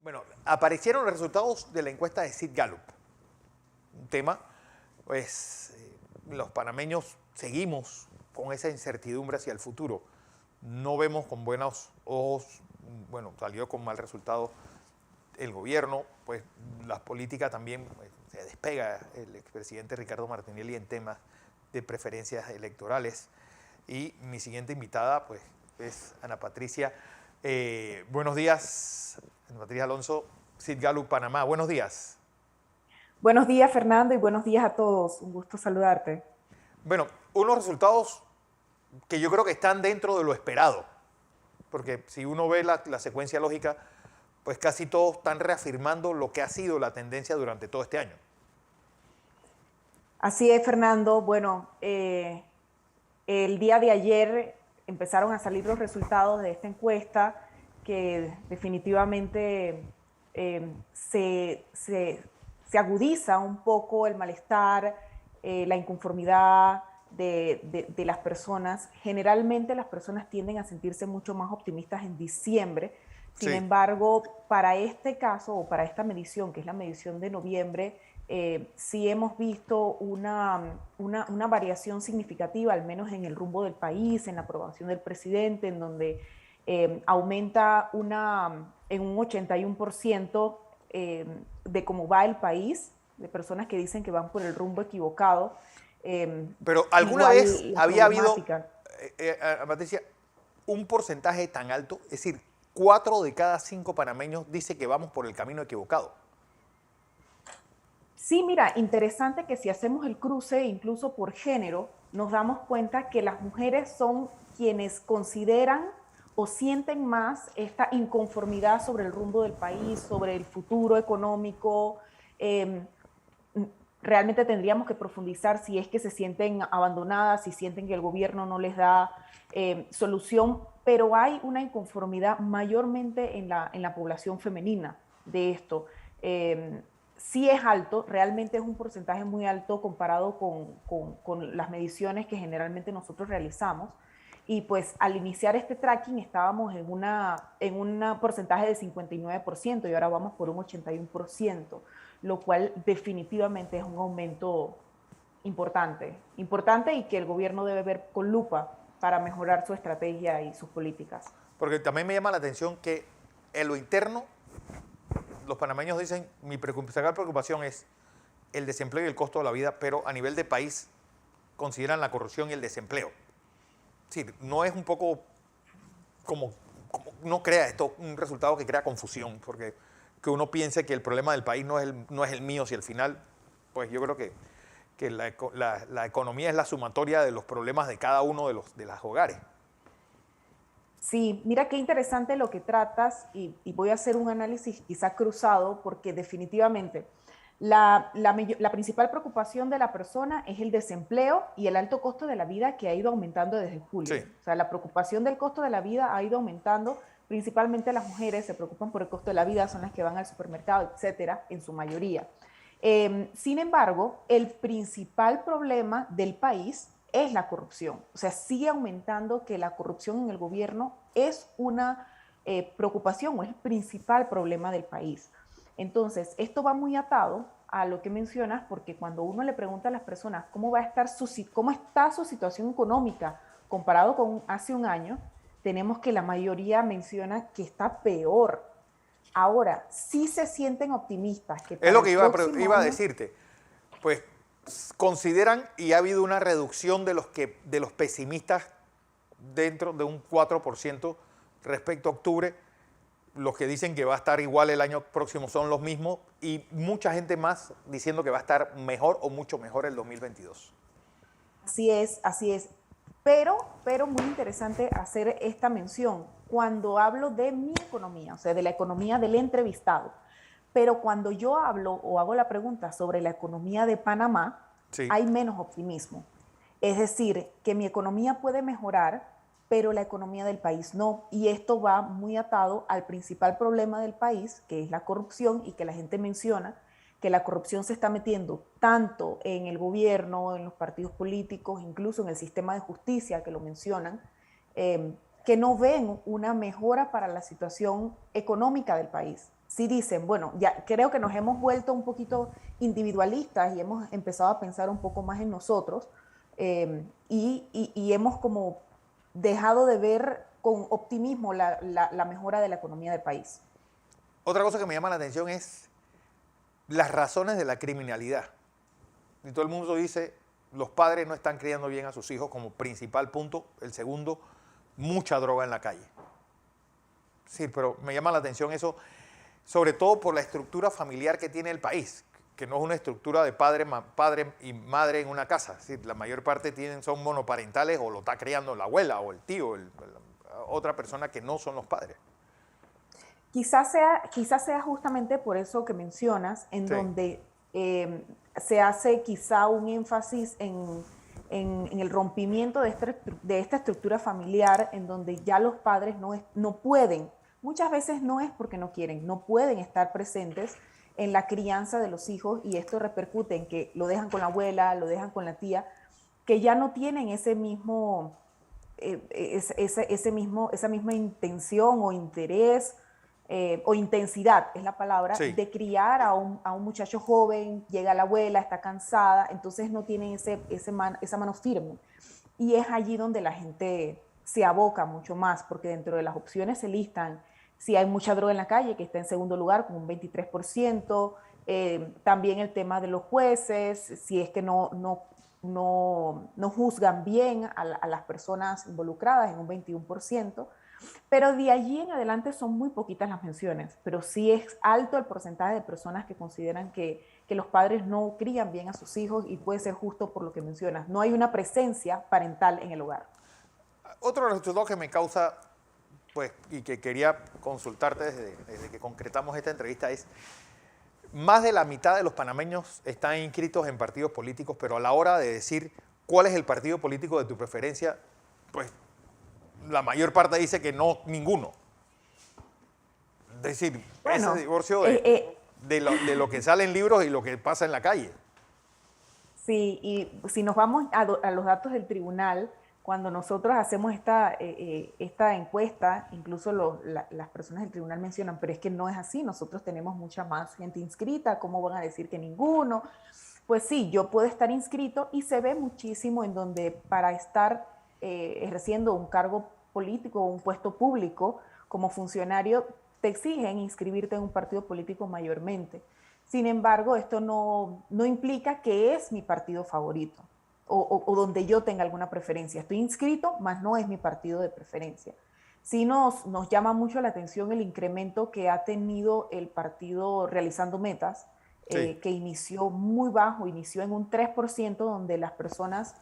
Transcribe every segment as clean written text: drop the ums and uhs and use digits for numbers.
Bueno, aparecieron los resultados de la encuesta de Sid Gallup. Un tema, pues los panameños seguimos con esa incertidumbre hacia el futuro. No vemos con buenos ojos, bueno, salió con mal resultado el gobierno, pues las políticas también, pues, se despega el expresidente Ricardo Martinelli en temas de preferencias electorales. Y mi siguiente invitada, pues, es Ana Patricia. Buenos días, Ana Patricia Alonso, Sid Gallup, Panamá. Buenos días. Buenos días, Fernando, y buenos días a todos. Un gusto saludarte. Bueno, unos resultados que yo creo que están dentro de lo esperado, porque si uno ve la secuencia lógica, pues casi todos están reafirmando lo que ha sido la tendencia durante todo este año. Así es, Fernando. Bueno, el día de ayer empezaron a salir los resultados de esta encuesta que definitivamente se agudiza un poco el malestar, la inconformidad de las personas. Generalmente las personas tienden a sentirse mucho más optimistas en diciembre. Sin Sí. embargo, para este caso o para esta medición, que es la medición de noviembre, sí hemos visto una variación significativa, al menos en el rumbo del país, en la aprobación del presidente, en donde aumenta en un 81% de cómo va el país, de personas que dicen que van por el rumbo equivocado. Pero ¿alguna vez Igual la había habido, problemática. Patricia, un porcentaje tan alto? Es decir, 4 de cada 5 panameños dice que vamos por el camino equivocado. Sí, mira, interesante que si hacemos el cruce incluso por género, nos damos cuenta que las mujeres son quienes consideran o sienten más esta inconformidad sobre el rumbo del país, sobre el futuro económico. Eh, Realmente tendríamos que profundizar si es que se sienten abandonadas, si sienten que el gobierno no les da solución, pero hay una inconformidad mayormente en la población femenina de esto. Eh, sí es alto, realmente es un porcentaje muy alto comparado con las mediciones que generalmente nosotros realizamos. Y pues al iniciar este tracking estábamos en un porcentaje de 59% y ahora vamos por un 81%, lo cual definitivamente es un aumento importante y que el gobierno debe ver con lupa para mejorar su estrategia y sus políticas. Porque también me llama la atención que en lo interno, los panameños dicen, mi principal preocupación es el desempleo y el costo de la vida, pero a nivel de país consideran la corrupción y el desempleo. Es decir, no es un poco como no crea esto un resultado que crea confusión, porque que uno piense que el problema del país no es el mío, si al final, pues yo creo que la economía es la sumatoria de los problemas de cada uno de los hogares. Sí, mira qué interesante lo que tratas y voy a hacer un análisis quizá cruzado porque definitivamente la principal preocupación de la persona es el desempleo y el alto costo de la vida que ha ido aumentando desde julio. Sí. O sea, la preocupación del costo de la vida ha ido aumentando, principalmente las mujeres se preocupan por el costo de la vida, son las que van al supermercado, etcétera, en su mayoría. Sin embargo, el principal problema del país es la corrupción. O sea, sigue aumentando que la corrupción en el gobierno es una preocupación o es el principal problema del país. Entonces, esto va muy atado a lo que mencionas, porque cuando uno le pregunta a las personas cómo está su situación económica comparado con hace un año, tenemos que la mayoría menciona que está peor. Ahora, sí se sienten optimistas que Es para lo el que próximo iba a año. decirte. Pues consideran y ha habido una reducción de los pesimistas dentro de un 4% respecto a octubre. Los que dicen que va a estar igual el año próximo son los mismos y mucha gente más diciendo que va a estar mejor o mucho mejor el 2022. Así es, así es. Pero muy interesante hacer esta mención cuando hablo de mi economía, o sea, de la economía del entrevistado. Pero cuando yo hablo o hago la pregunta sobre la economía de Panamá, Sí. hay menos optimismo. Es decir, que mi economía puede mejorar, pero la economía del país no. Y esto va muy atado al principal problema del país, que es la corrupción, y que la gente menciona que la corrupción se está metiendo tanto en el gobierno, en los partidos políticos, incluso en el sistema de justicia, que lo mencionan, que no ven una mejora para la situación económica del país. sí dicen, bueno, ya creo que nos hemos vuelto un poquito individualistas y hemos empezado a pensar un poco más en nosotros y hemos como dejado de ver con optimismo la mejora de la economía del país. Otra cosa que me llama la atención es las razones de la criminalidad. Y todo el mundo dice, los padres no están criando bien a sus hijos como principal punto. El segundo, mucha droga en la calle. Sí, pero me llama la atención eso, sobre todo por la estructura familiar que tiene el país, que no es una estructura de padre y madre en una casa. Es decir, la mayor parte son monoparentales o lo está criando la abuela o el tío, otra persona que no son los padres. Quizás sea justamente por eso que mencionas, en Sí. donde se hace quizá un énfasis en el rompimiento de esta estructura familiar, en donde ya los padres no pueden, muchas veces no es porque no quieren, no pueden estar presentes en la crianza de los hijos, y esto repercute en que lo dejan con la abuela, lo dejan con la tía, que ya no tienen esa misma intención o interés o intensidad, es la palabra, Sí. de criar a un muchacho joven. Llega la abuela, está cansada, entonces no tienen esa mano firme. Y es allí donde la gente se aboca mucho más, porque dentro de las opciones se listan si hay mucha droga en la calle, que está en segundo lugar con un 23%, también el tema de los jueces, si es que no juzgan bien a las personas involucradas, en un 21%. Pero de allí en adelante son muy poquitas las menciones, pero sí es alto el porcentaje de personas que consideran que los padres no crían bien a sus hijos, y puede ser justo por lo que mencionas. No hay una presencia parental en el hogar. Otro resultado que me causa, pues, y que quería consultarte desde que concretamos esta entrevista es, más de la mitad de los panameños están inscritos en partidos políticos, pero a la hora de decir cuál es el partido político de tu preferencia, pues la mayor parte dice que no, ninguno. Es decir, Bueno, ese divorcio de lo que sale en libros y lo que pasa en la calle. sí, y si nos vamos a los datos del tribunal, cuando nosotros hacemos esta encuesta, incluso las personas del tribunal mencionan, pero es que no es así, nosotros tenemos mucha más gente inscrita, ¿cómo van a decir que ninguno? Pues sí, yo puedo estar inscrito, y se ve muchísimo en donde para estar ejerciendo un cargo político o un puesto público como funcionario, te exigen inscribirte en un partido político mayormente. Sin embargo, esto no implica que es mi partido favorito o donde yo tenga alguna preferencia. Estoy inscrito, mas no es mi partido de preferencia. Sí nos llama mucho la atención el incremento que ha tenido el partido Realizando Metas, Sí. que inició muy bajo, inició en un 3%, donde las personas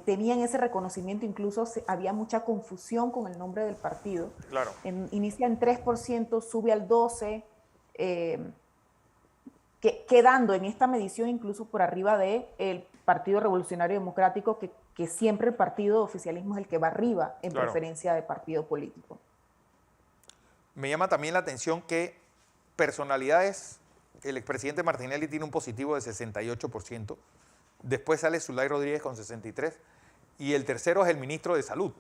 tenían ese reconocimiento, incluso había mucha confusión con el nombre del partido. Claro. Inicia en 3%, sube al 12%, quedando en esta medición incluso por arriba del Partido Revolucionario Democrático, que siempre el partido de oficialismo es el que va arriba en Claro. preferencia de partido político. Me llama también la atención que personalidades, el expresidente Martinelli tiene un positivo de 68%, después sale Zulay Rodríguez con 63%, y el tercero es el ministro de Salud,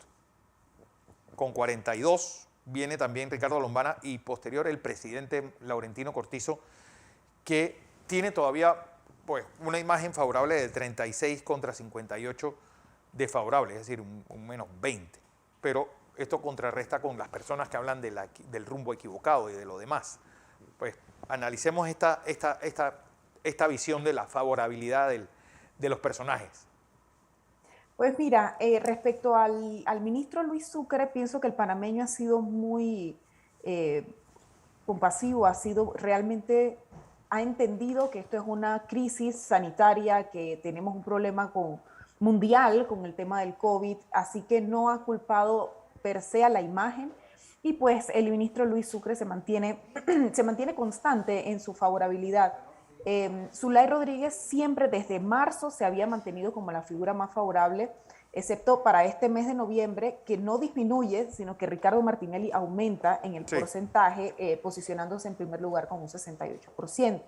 con 42%, viene también Ricardo Lombana, y posterior el presidente Laurentino Cortizo, que tiene todavía, pues, una imagen favorable de 36 contra 58 desfavorable, es decir, un menos 20. Pero esto contrarresta con las personas que hablan del rumbo equivocado y de lo demás. Pues analicemos esta visión de la favorabilidad de los personajes. Pues mira, respecto al ministro Luis Sucre, pienso que el panameño ha sido muy compasivo, ha entendido que esto es una crisis sanitaria, que tenemos un problema mundial con el tema del COVID, así que no ha culpado per se a la imagen, y pues el ministro Luis Sucre se mantiene constante en su favorabilidad. Zulay Rodríguez siempre desde marzo se había mantenido como la figura más favorable, excepto para este mes de noviembre, que no disminuye, sino que Ricardo Martinelli aumenta en el porcentaje, posicionándose en primer lugar con un 68%.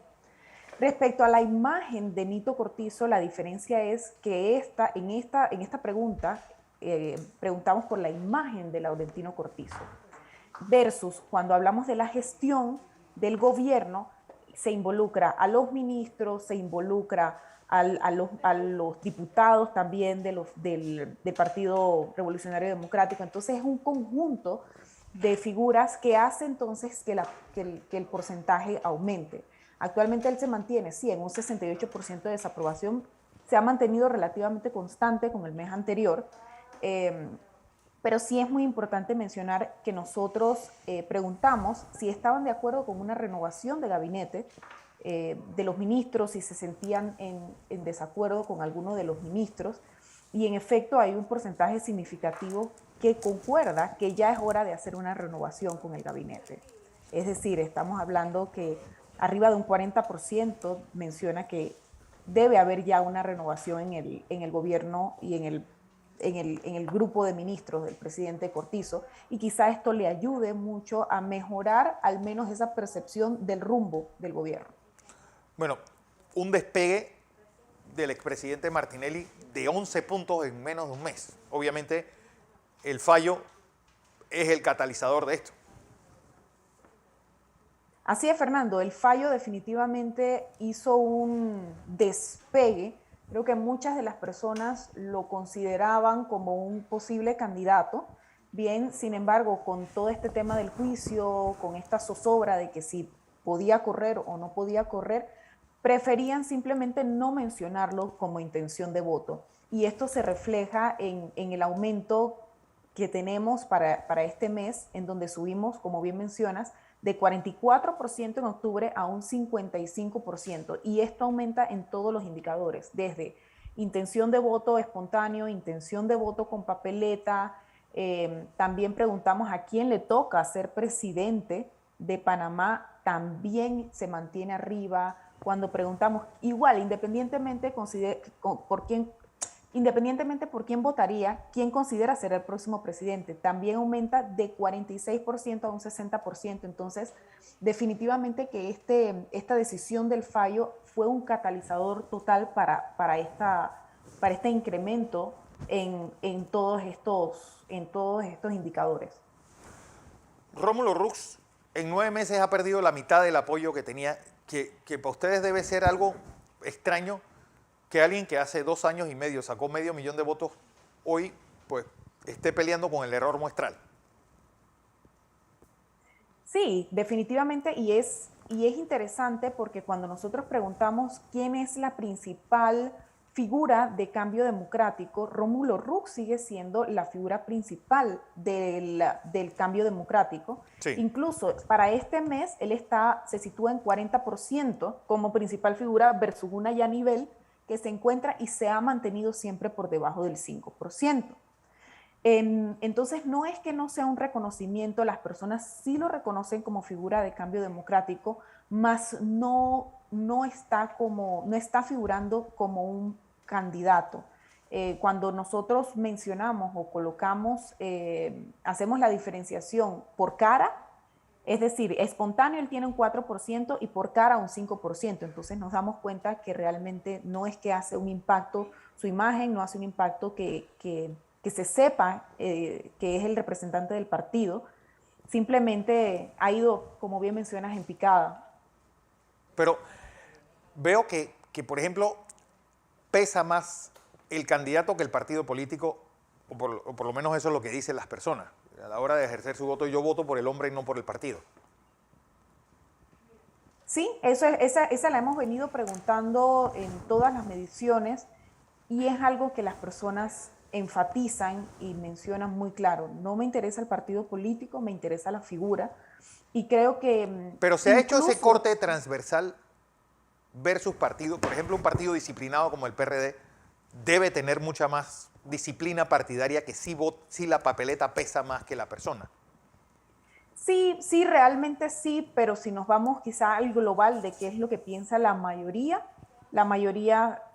Respecto a la imagen de Nito Cortizo, la diferencia es que en esta pregunta preguntamos por la imagen de Laurentino Cortizo, versus cuando hablamos de la gestión, del gobierno, se involucra a los ministros, se involucra a los diputados también del Partido Revolucionario Democrático. Entonces es un conjunto de figuras que hace entonces que el porcentaje aumente. Actualmente él se mantiene, sí, en un 68% de desaprobación, se ha mantenido relativamente constante con el mes anterior, pero sí es muy importante mencionar que nosotros preguntamos si estaban de acuerdo con una renovación de gabinete de los ministros, si se sentían en desacuerdo con alguno de los ministros, y en efecto hay un porcentaje significativo que concuerda que ya es hora de hacer una renovación con el gabinete. Es decir, estamos hablando que arriba de un 40% menciona que debe haber ya una renovación en el gobierno y en el grupo de ministros del presidente Cortizo, y quizá esto le ayude mucho a mejorar al menos esa percepción del rumbo del gobierno. Bueno, un despegue del expresidente Martinelli de 11 puntos en menos de un mes. Obviamente, el fallo es el catalizador de esto. Así es, Fernando, el fallo definitivamente hizo un despegue. Creo que muchas de las personas lo consideraban como un posible candidato. Bien, sin embargo, con todo este tema del juicio, con esta zozobra de que si podía correr o no podía correr, preferían simplemente no mencionarlo como intención de voto. Y esto se refleja en el aumento que tenemos para este mes, en donde subimos, como bien mencionas, de 44% en octubre a un 55%. Y esto aumenta en todos los indicadores, desde intención de voto espontáneo, intención de voto con papeleta. También preguntamos a quién le toca ser presidente de Panamá, también se mantiene arriba. Cuando preguntamos, igual, independientemente por quién votaría, quién considera ser el próximo presidente, también aumenta de 46% a un 60%. Entonces, definitivamente que esta decisión del fallo fue un catalizador total para este incremento en todos estos indicadores. Rómulo Rux en 9 meses ha perdido la mitad del apoyo que tenía, que para ustedes debe ser algo extraño que alguien que hace 2 años y medio sacó 500.000 de votos, hoy pues esté peleando con el error muestral. Sí, definitivamente, y es interesante porque cuando nosotros preguntamos quién es la principal figura de cambio democrático, Rómulo Rux sigue siendo la figura principal del cambio democrático. Sí. Incluso para este mes él se sitúa en 40% como principal figura versus una Yanivel que se encuentra y se ha mantenido siempre por debajo del 5%. Entonces, no es que no sea un reconocimiento, las personas sí lo reconocen como figura de cambio democrático, mas no está figurando como un candidato. Cuando nosotros mencionamos o colocamos, hacemos la diferenciación por cara, es decir, espontáneo él tiene un 4% y por cara un 5%. Entonces nos damos cuenta que realmente no es que hace un impacto su imagen, no hace un impacto que se sepa que es el representante del partido. Simplemente ha ido, como bien mencionas, en picada. Pero veo que por ejemplo, pesa más el candidato que el partido político, o por lo menos eso es lo que dicen las personas. A la hora de ejercer su voto, yo voto por el hombre y no por el partido. Sí, esa la hemos venido preguntando en todas las mediciones y es algo que las personas enfatizan y mencionan muy claro. No me interesa el partido político, me interesa la figura y creo que... Pero se ha hecho ese corte transversal versus partido. Por ejemplo, un partido disciplinado como el PRD debe tener mucha más disciplina partidaria que si la papeleta pesa más que la persona. Sí, realmente sí, pero si nos vamos quizá al global de qué es lo que piensa la mayoría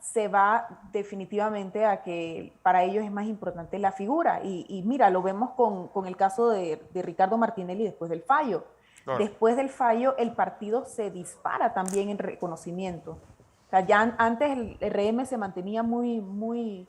se va definitivamente a que para ellos es más importante la figura. Y mira, lo vemos con el caso de Ricardo Martinelli después del fallo. Claro. Después del fallo, el partido se dispara también en reconocimiento. O sea, ya antes el RM se mantenía muy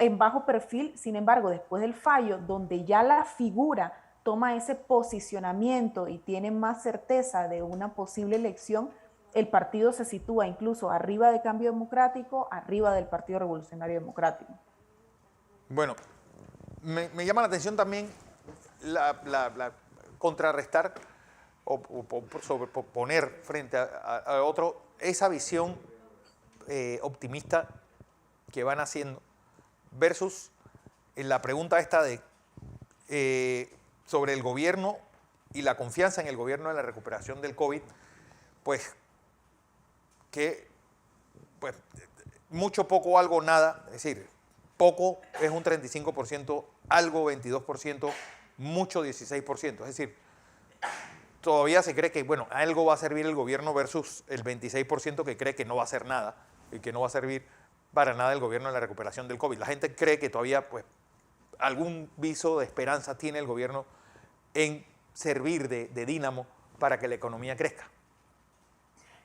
en bajo perfil, sin embargo, después del fallo, donde ya la figura toma ese posicionamiento y tiene más certeza de una posible elección, el partido se sitúa incluso arriba de Cambio Democrático, arriba del Partido Revolucionario Democrático. Bueno, me llama la atención también la contrarrestar o poner frente a otro esa visión optimista que van haciendo versus la pregunta esta de sobre el gobierno y la confianza en el gobierno en la recuperación del COVID, pues que pues, mucho, poco, algo, nada, es decir, poco es un 35%, algo 22%, mucho 16%, es decir, todavía se cree que, bueno, algo va a servir el gobierno versus el 26% que cree que no va a hacer nada y que no va a servir para nada el gobierno en la recuperación del COVID. La gente cree que todavía, pues, algún viso de esperanza tiene el gobierno en servir de dínamo para que la economía crezca.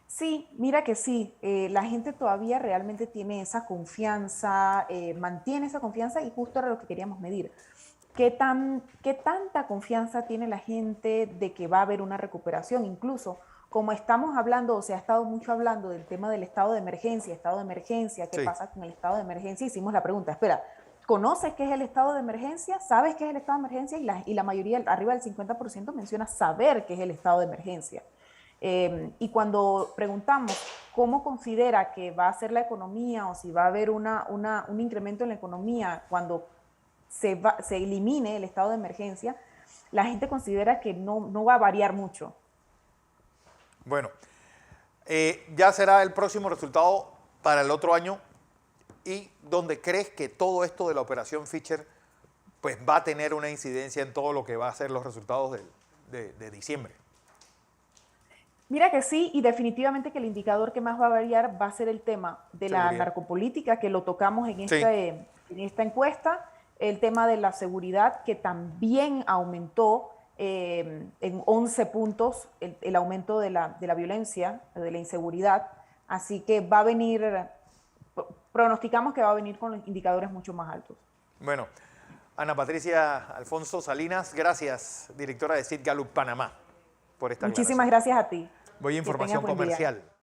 Sí, mira que sí, la gente todavía realmente tiene esa confianza, mantiene esa confianza y justo era lo que queríamos medir. ¿Qué tanta confianza tiene la gente de que va a haber una recuperación? Incluso, como estamos hablando, o se ha estado mucho hablando del tema del estado de emergencia, ¿qué Sí. pasa con el estado de emergencia? Hicimos la pregunta, espera, ¿conoces qué es el estado de emergencia? ¿Sabes qué es el estado de emergencia? Y la mayoría, arriba del 50%, menciona saber qué es el estado de emergencia. Y cuando preguntamos cómo considera que va a ser la economía o si va a haber un incremento en la economía cuando se elimine el estado de emergencia, la gente considera que no va a variar mucho. Bueno, ya será el próximo resultado para el otro año y donde crees que todo esto de la operación Fischer pues va a tener una incidencia en todo lo que va a ser los resultados de diciembre. Mira que sí, y definitivamente que el indicador que más va a variar va a ser el tema de la Seguridad. narcopolítica, que lo tocamos en Sí. en esta encuesta, el tema de la seguridad, que también aumentó en 11 puntos el aumento de la violencia, de la inseguridad, así que va a venir, pronosticamos que va a venir con indicadores mucho más altos. Bueno, Ana Patricia Alfonso Salinas, gracias, directora de SID Gallup Panamá, por esta Muchísimas aclaración. gracias a ti. Voy a Que tengas información buen día. comercial.